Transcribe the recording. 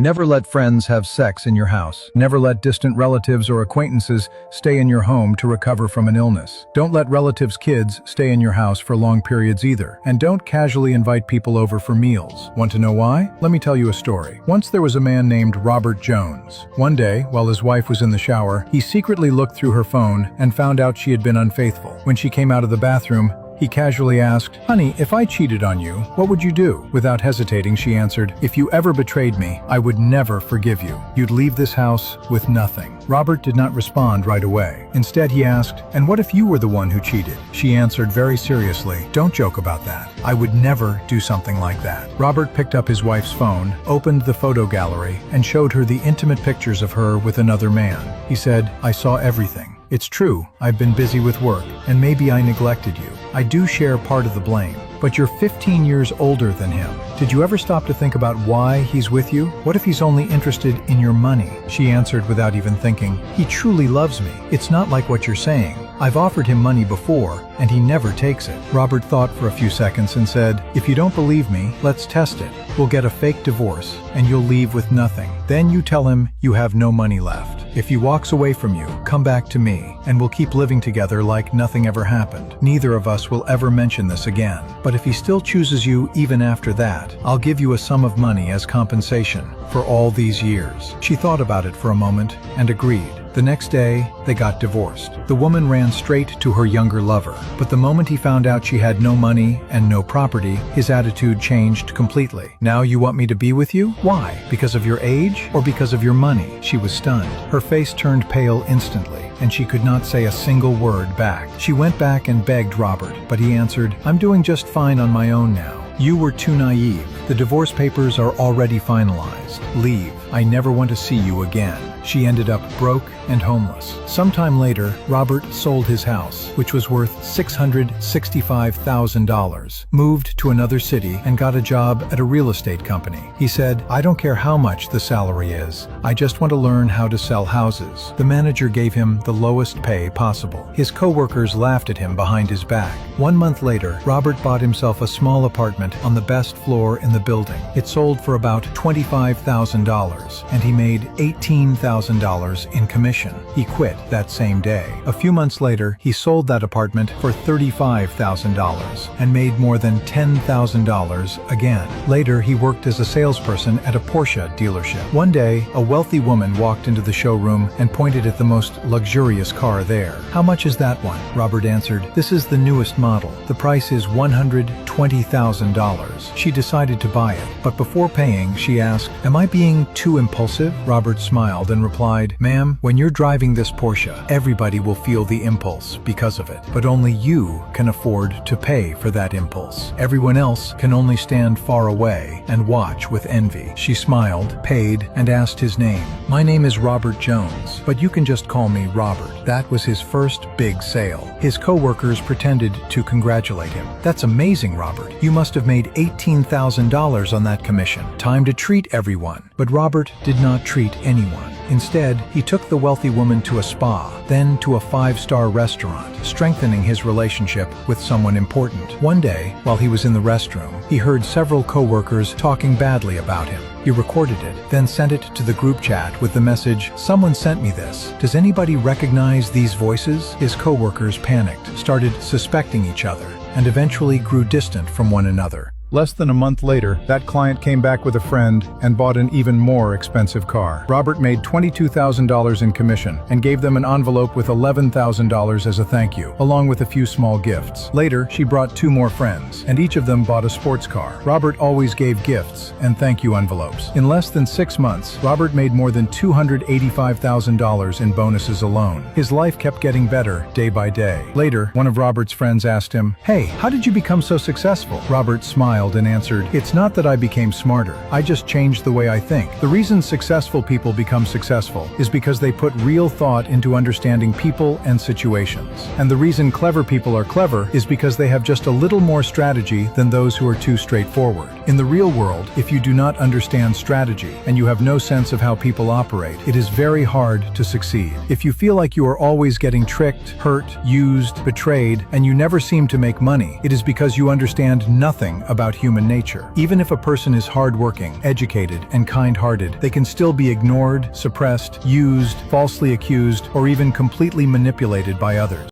Never let friends have sex in your house. Never let distant relatives or acquaintances stay in your home to recover from an illness. Don't let relatives' kids stay in your house for long periods either. And don't casually invite people over for meals. Want to know why? Let me tell you a story. Once there was a man named Robert Jones. One day, while his wife was in the shower, he secretly looked through her phone and found out she had been unfaithful. When she came out of the bathroom, he casually asked, "Honey, if I cheated on you, what would you do?" Without hesitating, she answered, "If you ever betrayed me, I would never forgive you. You'd leave this house with nothing." Robert did not respond right away. Instead, he asked, "And what if you were the one who cheated?" She answered very seriously, "Don't joke about that. I would never do something like that." Robert picked up his wife's phone, opened the photo gallery, and showed her the intimate pictures of her with another man. He said, "I saw everything. It's true, I've been busy with work, and maybe I neglected you. I do share part of the blame. But you're 15 years older than him. Did you ever stop to think about why he's with you? What if he's only interested in your money?" She answered without even thinking, "He truly loves me. It's not like what you're saying. I've offered him money before, and he never takes it." Robert thought for a few seconds and said, "If you don't believe me, let's test it. We'll get a fake divorce, and you'll leave with nothing. Then you tell him you have no money left. If he walks away from you, come back to me, and we'll keep living together like nothing ever happened. Neither of us will ever mention this again. But if he still chooses you even after that, I'll give you a sum of money as compensation for all these years." She thought about it for a moment and agreed. The next day, they got divorced. The woman ran straight to her younger lover, but the moment he found out she had no money and no property, his attitude changed completely. "Now you want me to be with you? Why? Because of your age or because of your money?" She was stunned. Her face turned pale instantly, and she could not say a single word back. She went back and begged Robert, but he answered, "I'm doing just fine on my own now. You were too naive. The divorce papers are already finalized. Leave. I never want to see you again." She ended up broke and homeless. Sometime later, Robert sold his house, which was worth $665,000, moved to another city, and got a job at a real estate company. He said, "I don't care how much the salary is. I just want to learn how to sell houses." The manager gave him the lowest pay possible. His co-workers laughed at him behind his back. 1 month later, Robert bought himself a small apartment on the best floor in the building. It sold for about $25,000, and he made $18,000 in commission. He quit that same day. A few months later, he sold that apartment for $35,000 and made more than $10,000 again. Later, he worked as a salesperson at a Porsche dealership. One day, a wealthy woman walked into the showroom and pointed at the most luxurious car there. "How much is that one?" Robert answered, "This is the newest model. The price is $120,000. She decided to buy it, but before paying, she asked, "Am I being too impulsive?" Robert smiled and replied, "Ma'am, when you're driving this Porsche, everybody will feel the impulse because of it, but only you can afford to pay for that impulse. Everyone else can only stand far away and watch with envy." She smiled, paid, and asked his name. "My name is Robert Jones, but you can just call me Robert." That was his first big sale. His co-workers pretended to congratulate him. "That's amazing, Robert. You must have made $18,000 on that commission. Time to treat everyone." But Robert did not treat anyone. Instead, he took the wealthy woman to a spa, then to a 5-star restaurant, strengthening his relationship with someone important. One day, while he was in the restroom, he heard several co-workers talking badly about him. He recorded it, then sent it to the group chat with the message, "Someone sent me this. Does anybody recognize these voices?" His co-workers panicked, started suspecting each other, and eventually grew distant from one another. Less than a month later, that client came back with a friend and bought an even more expensive car. Robert made $22,000 in commission and gave them an envelope with $11,000 as a thank you, along with a few small gifts. Later, she brought 2 more friends, and each of them bought a sports car. Robert always gave gifts and thank you envelopes. In less than 6 months, Robert made more than $285,000 in bonuses alone. His life kept getting better day by day. Later, one of Robert's friends asked him, "Hey, how did you become so successful?" Robert smiled and answered, "It's not that I became smarter. I just changed the way I think. The reason successful people become successful is because they put real thought into understanding people and situations. And the reason clever people are clever is because they have just a little more strategy than those who are too straightforward. In the real world, if you do not understand strategy and you have no sense of how people operate, it is very hard to succeed. If you feel like you are always getting tricked, hurt, used, betrayed, and you never seem to make money, it is because you understand nothing about about human nature. Even if a person is hardworking, educated, and kind-hearted, they can still be ignored, suppressed, used, falsely accused, or even completely manipulated by others.